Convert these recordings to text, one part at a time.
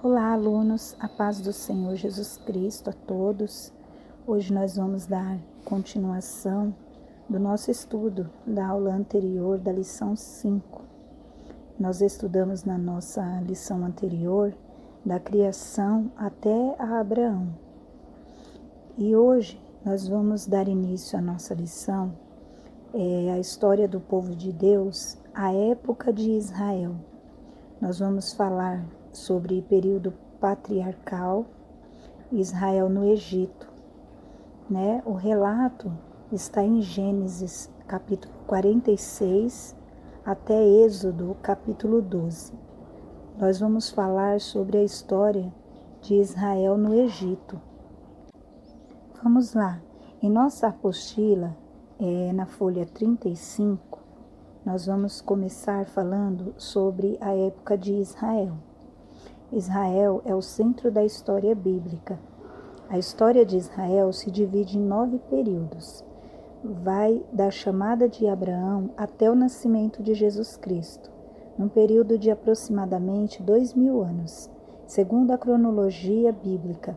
Olá, alunos, a paz do Senhor Jesus Cristo a todos. Hoje nós vamos dar continuação do nosso estudo da aula anterior da lição 5. Nós estudamos na nossa lição anterior da criação até a Abraão. E hoje nós vamos dar início à nossa lição, a história do povo de Deus, a época de Israel. Nós vamos falar sobre o período patriarcal, Israel no Egito, né? O relato está em Gênesis capítulo 46 até Êxodo capítulo 12. Nós vamos falar sobre a história de Israel no Egito. Vamos lá. Em nossa apostila, na folha 35, nós vamos começar falando sobre a época de Israel. Israel é o centro da história bíblica. A história de Israel se divide em 9 períodos. Vai da chamada de Abraão até o nascimento de Jesus Cristo, num período de aproximadamente 2000 anos, segundo a cronologia bíblica.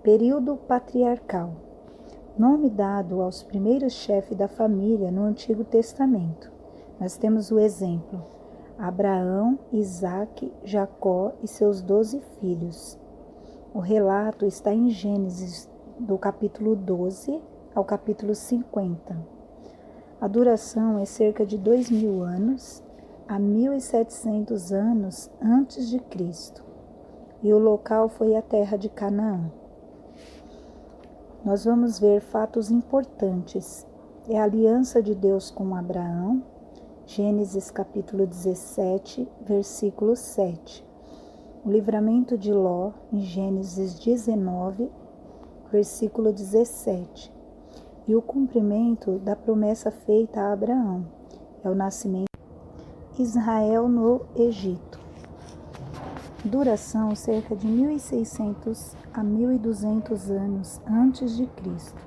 Período patriarcal. Nome dado aos primeiros chefes da família no Antigo Testamento. Nós temos o exemplo: Abraão, Isaque, Jacó e seus 12 filhos. O relato está em Gênesis, do capítulo 12 ao capítulo 50. A duração é cerca de 2000 anos a 1700 anos antes de Cristo. E o local foi a terra de Canaã. Nós vamos ver fatos importantes. É a aliança de Deus com Abraão, Gênesis capítulo 17, versículo 7. O livramento de Ló, em Gênesis 19, versículo 17. E o cumprimento da promessa feita a Abraão. É o nascimento de Israel no Egito. Duração cerca de 1600 a 1200 anos antes de Cristo.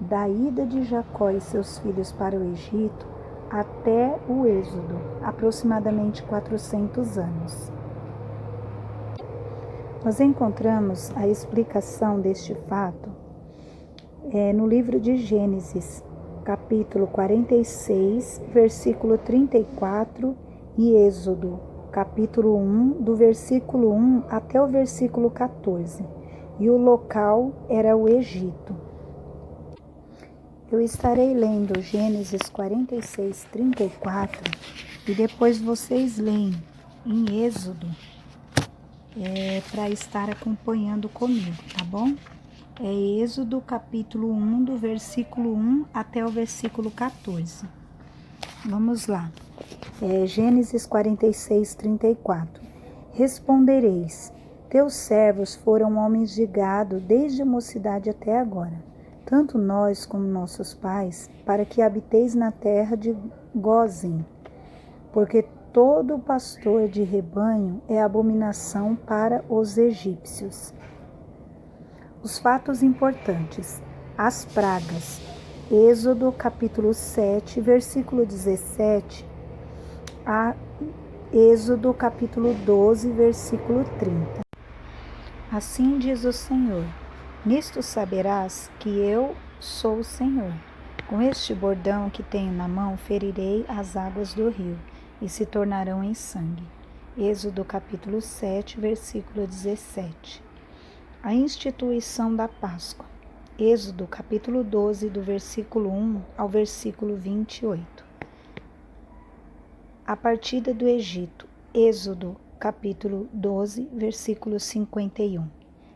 Da ida de Jacó e seus filhos para o Egito até o Êxodo, aproximadamente 400 anos. Nós encontramos a explicação deste fato no livro de Gênesis, capítulo 46, versículo 34 e Êxodo, capítulo 1, do versículo 1 até o versículo 14. E o local era o Egito. Eu estarei lendo Gênesis 46, 34 e depois vocês leem em Êxodo para estar acompanhando comigo, tá bom? É Êxodo capítulo 1, do versículo 1 até o versículo 14. Vamos lá. Gênesis 46, 34. Respondereis: teus servos foram homens de gado desde a mocidade até agora, tanto nós como nossos pais, para que habiteis na terra de Gósen, porque todo pastor de rebanho é abominação para os egípcios. Os fatos importantes. As pragas. Êxodo capítulo 7, versículo 17 a Êxodo capítulo 12, versículo 30. Assim diz o Senhor: nisto saberás que eu sou o Senhor. Com este bordão que tenho na mão ferirei as águas do rio, e se tornarão em sangue. Êxodo capítulo 7, versículo 17. A instituição da Páscoa. Êxodo capítulo 12, do versículo 1 ao versículo 28. A partida do Egito. Êxodo capítulo 12, versículo 51.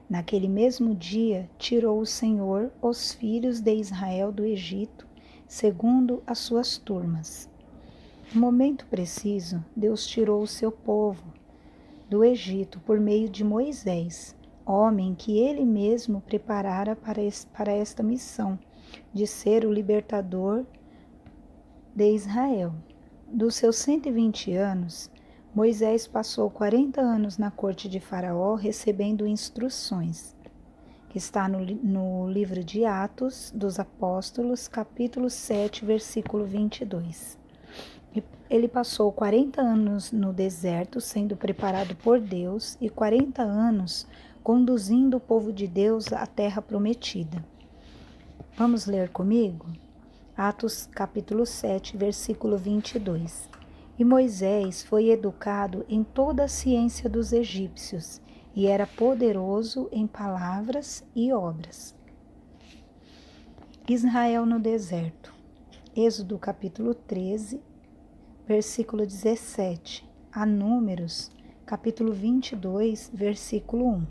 Naquele mesmo dia tirou o Senhor os filhos de Israel do Egito, segundo as suas turmas. No momento preciso, Deus tirou o seu povo do Egito por meio de Moisés, homem que ele mesmo preparara para esta missão, de ser o libertador de Israel. Dos seus 120 anos, Moisés passou 40 anos na corte de Faraó recebendo instruções, que está no livro de Atos dos Apóstolos, capítulo 7, versículo 22. Ele passou 40 anos no deserto, sendo preparado por Deus, e 40 anos conduzindo o povo de Deus à terra prometida. Vamos ler comigo? Atos capítulo 7, versículo 22. E Moisés foi educado em toda a ciência dos egípcios, e era poderoso em palavras e obras. Israel no deserto. Êxodo capítulo 13, versículo 17, a Números, capítulo 22, versículo 1.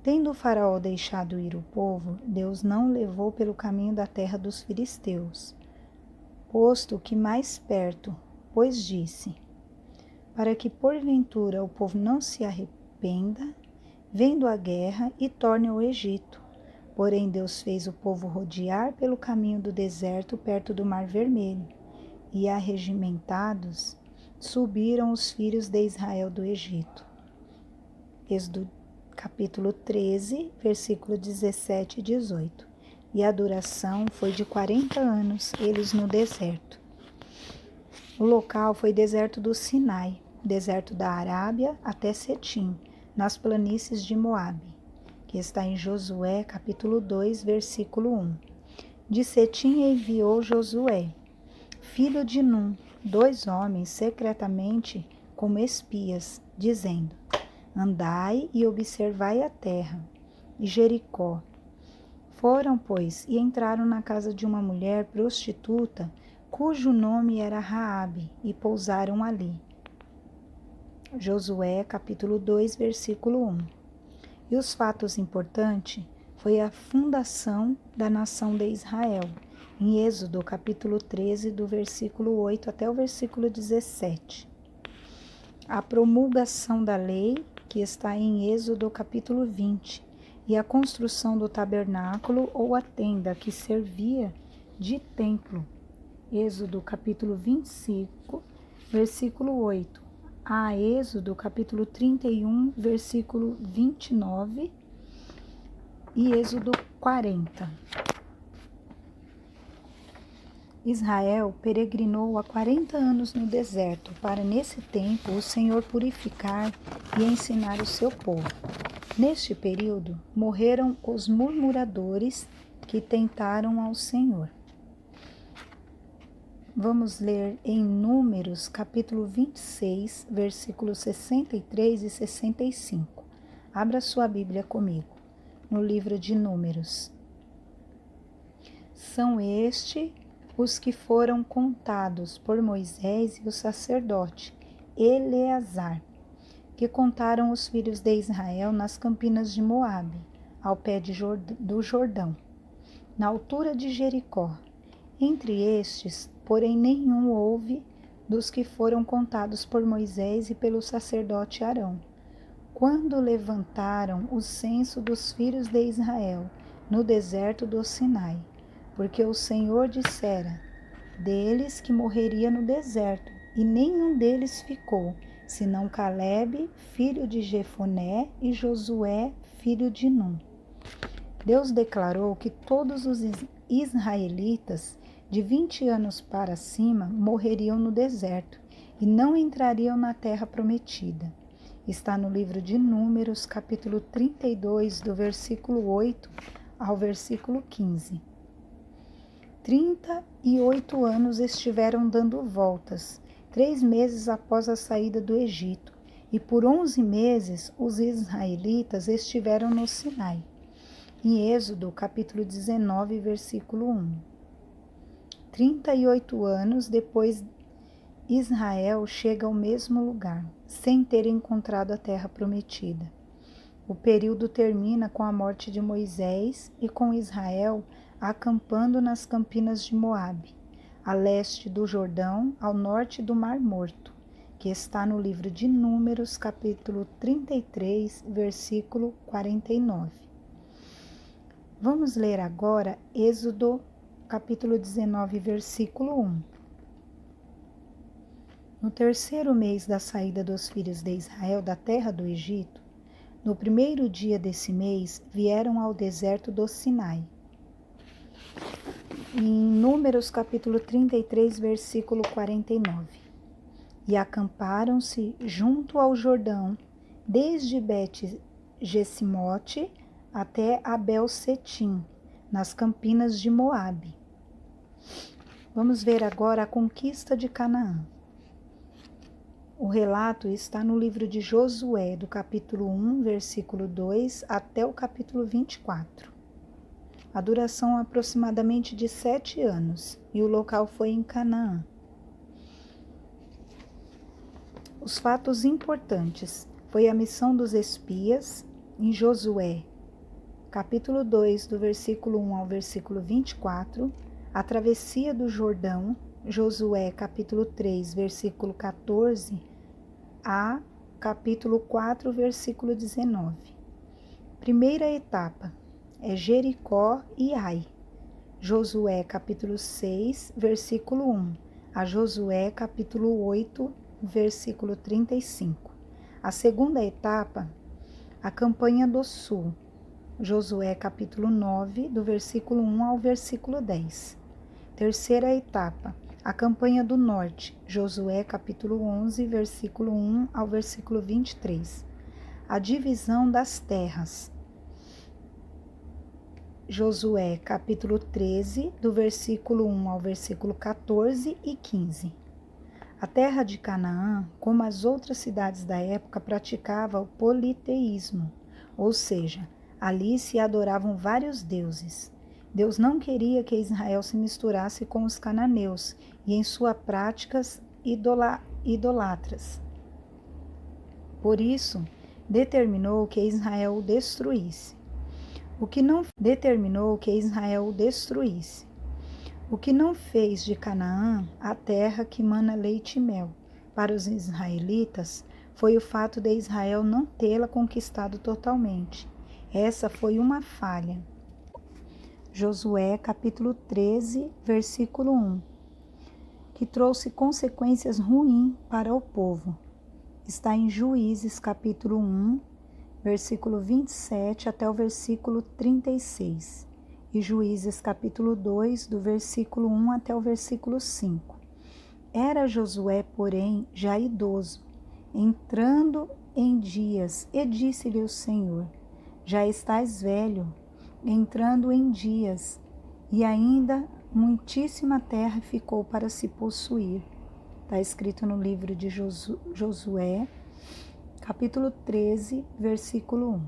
Tendo o faraó deixado ir o povo, Deus não levou pelo caminho da terra dos filisteus, posto que mais perto, pois disse, para que porventura o povo não se arrependa, vendo a guerra e torne ao Egito. Porém Deus fez o povo rodear pelo caminho do deserto perto do Mar Vermelho, e arregimentados subiram os filhos de Israel do Egito. Êxodo capítulo 13, versículo 17 e 18. E a duração foi de 40 anos, eles no deserto. O local foi deserto do Sinai, deserto da Arábia até Setim, nas planícies de Moabe, que está em Josué capítulo 2, versículo 1. De Setim enviou Josué, filho de Num, 2 homens secretamente como espias, dizendo: Andai e observai a terra, e Jericó. Foram, pois, e entraram na casa de uma mulher prostituta, cujo nome era Raabe, e pousaram ali. Josué, capítulo 2, versículo 1. E os fatos importantes foi a fundação da nação de Israel, em Êxodo, capítulo 13, do versículo 8 até o versículo 17. A promulgação da lei, que está em Êxodo capítulo 20, e a construção do tabernáculo ou a tenda que servia de templo. Êxodo capítulo 25, versículo 8, a Êxodo capítulo 31, versículo 29 e Êxodo 40. Israel peregrinou há 40 anos no deserto, para nesse tempo o Senhor purificar e ensinar o seu povo. Neste período, morreram os murmuradores que tentaram ao Senhor. Vamos ler em Números, capítulo 26, versículos 63 e 65. Abra sua Bíblia comigo, no livro de Números. São os que foram contados por Moisés e o sacerdote Eleazar, que contaram os filhos de Israel nas campinas de Moabe, ao pé do Jordão, na altura de Jericó. Entre estes, porém, nenhum houve dos que foram contados por Moisés e pelo sacerdote Arão, quando levantaram o censo dos filhos de Israel no deserto do Sinai, porque o Senhor dissera deles que morreria no deserto, e nenhum deles ficou, senão Calebe, filho de Jefoné, e Josué, filho de Num. Deus declarou que todos os israelitas de 20 anos para cima morreriam no deserto e não entrariam na terra prometida. Está no livro de Números, capítulo 32, do versículo 8 ao versículo 15. 38 anos estiveram dando voltas, 3 meses após a saída do Egito, e por 11 meses os israelitas estiveram no Sinai. Em Êxodo, capítulo 19, versículo 1. 38 anos depois, Israel chega ao mesmo lugar, sem ter encontrado a terra prometida. O período termina com a morte de Moisés e com Israel acampando nas campinas de Moabe, a leste do Jordão, ao norte do Mar Morto, que está no livro de Números, capítulo 33, versículo 49. Vamos ler agora Êxodo, capítulo 19, versículo 1. No 3º mês da saída dos filhos de Israel da terra do Egito, no 1º dia desse mês, vieram ao deserto do Sinai. em Números capítulo 33, versículo 49. E acamparam-se junto ao Jordão, desde Bet-Gesimote até Abel-Setim, nas campinas de Moabe. Vamos ver agora a conquista de Canaã. O relato está no livro de Josué, do capítulo 1, versículo 2, até o capítulo 24. A duração é aproximadamente de 7 anos, e o local foi em Canaã. Os fatos importantes foi a missão dos espias em Josué, capítulo 2, do versículo 1 ao versículo 24, a travessia do Jordão, Josué, capítulo 3, versículo 14, a capítulo 4, versículo 19. Primeira etapa é Jericó e Ai, Josué, capítulo 6, versículo 1, a Josué, capítulo 8, versículo 35. A segunda etapa, a campanha do sul, Josué capítulo 9, do versículo 1 ao versículo 10. Terceira etapa, a campanha do norte, Josué capítulo 11, versículo 1 ao versículo 23. A divisão das terras, Josué capítulo 13, do versículo 1 ao versículo 14 e 15. A terra de Canaã, como as outras cidades da época, praticava o politeísmo, ou seja, ali se adoravam vários deuses. Deus não queria que Israel se misturasse com os cananeus e em suas práticas idolatras. Por isso, determinou que Israel o destruísse. O que não fez de Canaã a terra que mana leite e mel para os israelitas foi o fato de Israel não tê-la conquistado totalmente. Essa foi uma falha. Josué capítulo 13, versículo 1, que trouxe consequências ruins para o povo. Está em Juízes capítulo 1, versículo 27 até o versículo 36. E Juízes capítulo 2, do versículo 1 até o versículo 5. Era Josué, porém, já idoso, entrando em dias, e disse-lhe o Senhor: já estás velho, entrando em dias, e ainda muitíssima terra ficou para se possuir. Está escrito no livro de Josué, capítulo 13, versículo 1.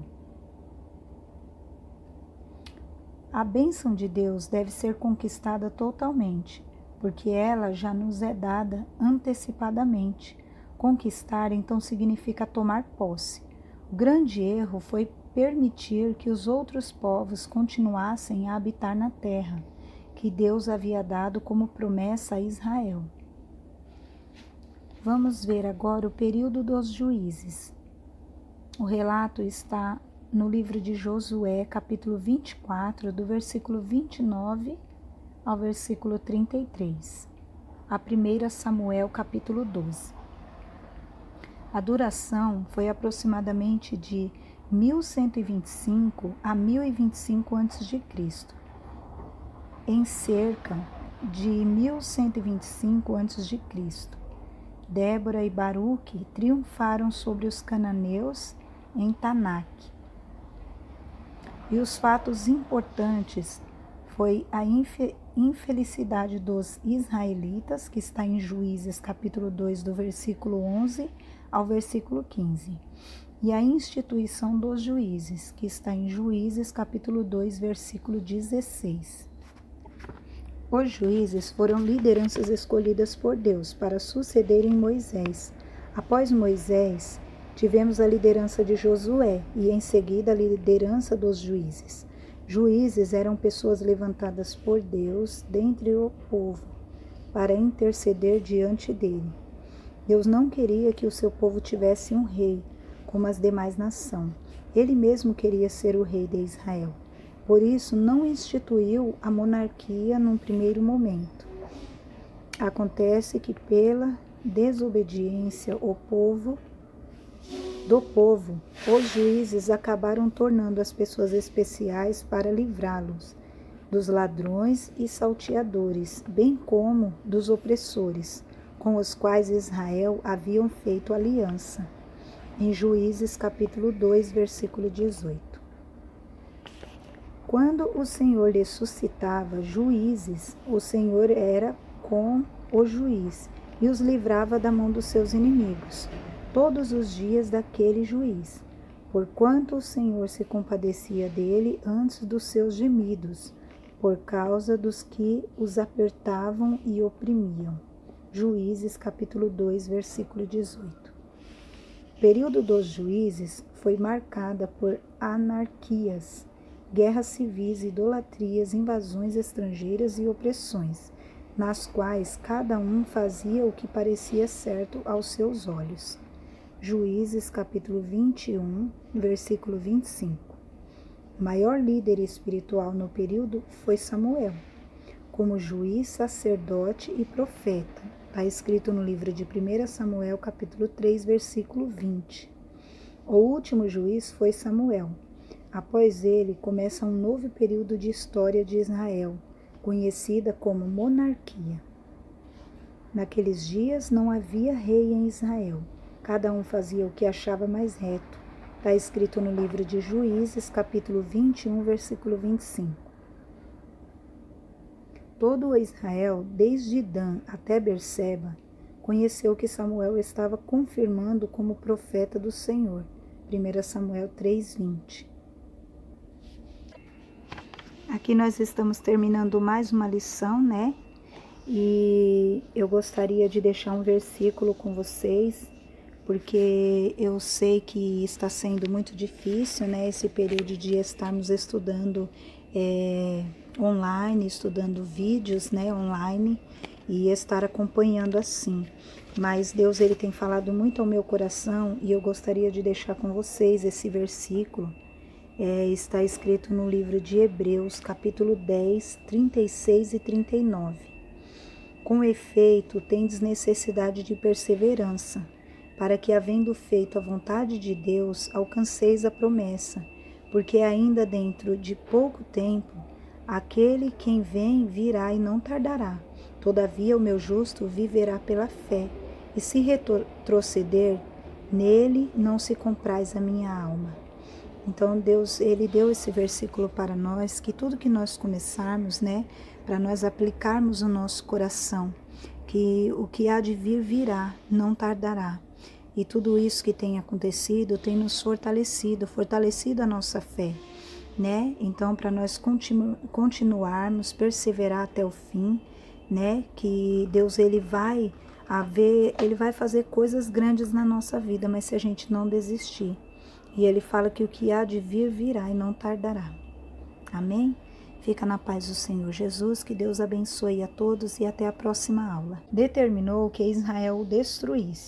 A bênção de Deus deve ser conquistada totalmente, porque ela já nos é dada antecipadamente. Conquistar, então, significa tomar posse. O grande erro foi permitir que os outros povos continuassem a habitar na terra, que Deus havia dado como promessa a Israel. Vamos ver agora o período dos juízes. O relato está no livro de Josué, capítulo 24, do versículo 29 ao versículo 33. A 1 Samuel, capítulo 12. A duração foi aproximadamente de 1125 a 1025 a.C. Em cerca de 1125 a.C., Débora e Baruque triunfaram sobre os cananeus em Tanak. E os fatos importantes foi a infelicidade dos israelitas, que está em Juízes capítulo 2, do versículo 11 ao versículo 15. E a instituição dos juízes, que está em Juízes capítulo 2, versículo 16. Os juízes foram lideranças escolhidas por Deus para sucederem Moisés. Após Moisés, tivemos a liderança de Josué e em seguida a liderança dos juízes. Juízes eram pessoas levantadas por Deus dentre o povo para interceder diante dele. Deus não queria que o seu povo tivesse um rei, como as demais nações. Ele mesmo queria ser o rei de Israel. Por isso, não instituiu a monarquia num primeiro momento. Acontece que pela desobediência do povo, os juízes acabaram tornando as pessoas especiais para livrá-los dos ladrões e salteadores, bem como dos opressores, com os quais Israel haviam feito aliança. Em Juízes capítulo 2, versículo 18. Quando o Senhor lhe suscitava juízes, o Senhor era com o juiz e os livrava da mão dos seus inimigos, todos os dias daquele juiz, porquanto o Senhor se compadecia dele antes dos seus gemidos, por causa dos que os apertavam e oprimiam. Juízes capítulo 2, versículo 18. O período dos juízes foi marcada por anarquias, guerras civis, idolatrias, invasões estrangeiras e opressões, nas quais cada um fazia o que parecia certo aos seus olhos. Juízes capítulo 21, versículo 25. O maior líder espiritual no período foi Samuel, como juiz, sacerdote e profeta. Está escrito no livro de 1 Samuel capítulo 3, versículo 20. O último juiz foi Samuel. Após ele, começa um novo período de história de Israel, conhecida como monarquia. Naqueles dias não havia rei em Israel. Cada um fazia o que achava mais reto. Está escrito no livro de Juízes, capítulo 21, versículo 25. Todo o Israel, desde Dan até Berseba, conheceu que Samuel estava confirmando como profeta do Senhor. 1 Samuel 3:20. Aqui nós estamos terminando mais uma lição, né? E eu gostaria de deixar um versículo com vocês, porque eu sei que está sendo muito difícil, né? Esse período de estarmos estudando online, estudando vídeos, né? Online e estar acompanhando assim. Mas Deus, Ele tem falado muito ao meu coração e eu gostaria de deixar com vocês esse versículo. Está escrito no livro de Hebreus, capítulo 10, 36 e 39. Com efeito, tendes necessidade de perseverança, para que, havendo feito a vontade de Deus, alcanceis a promessa, porque ainda dentro de pouco tempo, aquele quem vem virá e não tardará. Todavia o meu justo viverá pela fé, e se retroceder, nele não se compraz a minha alma. Então Deus, Ele deu esse versículo para nós, que tudo que nós começarmos, né, para nós aplicarmos no nosso coração, que o que há de vir virá, não tardará. E tudo isso que tem acontecido tem nos fortalecido a nossa fé, né? Então, para nós continuarmos, perseverar até o fim, né? Que Deus, Ele vai fazer coisas grandes na nossa vida, mas se a gente não desistir. E Ele fala que o que há de vir virá e não tardará. Amém? Fica na paz do Senhor Jesus, que Deus abençoe a todos e até a próxima aula. Determinou que Israel o destruísse.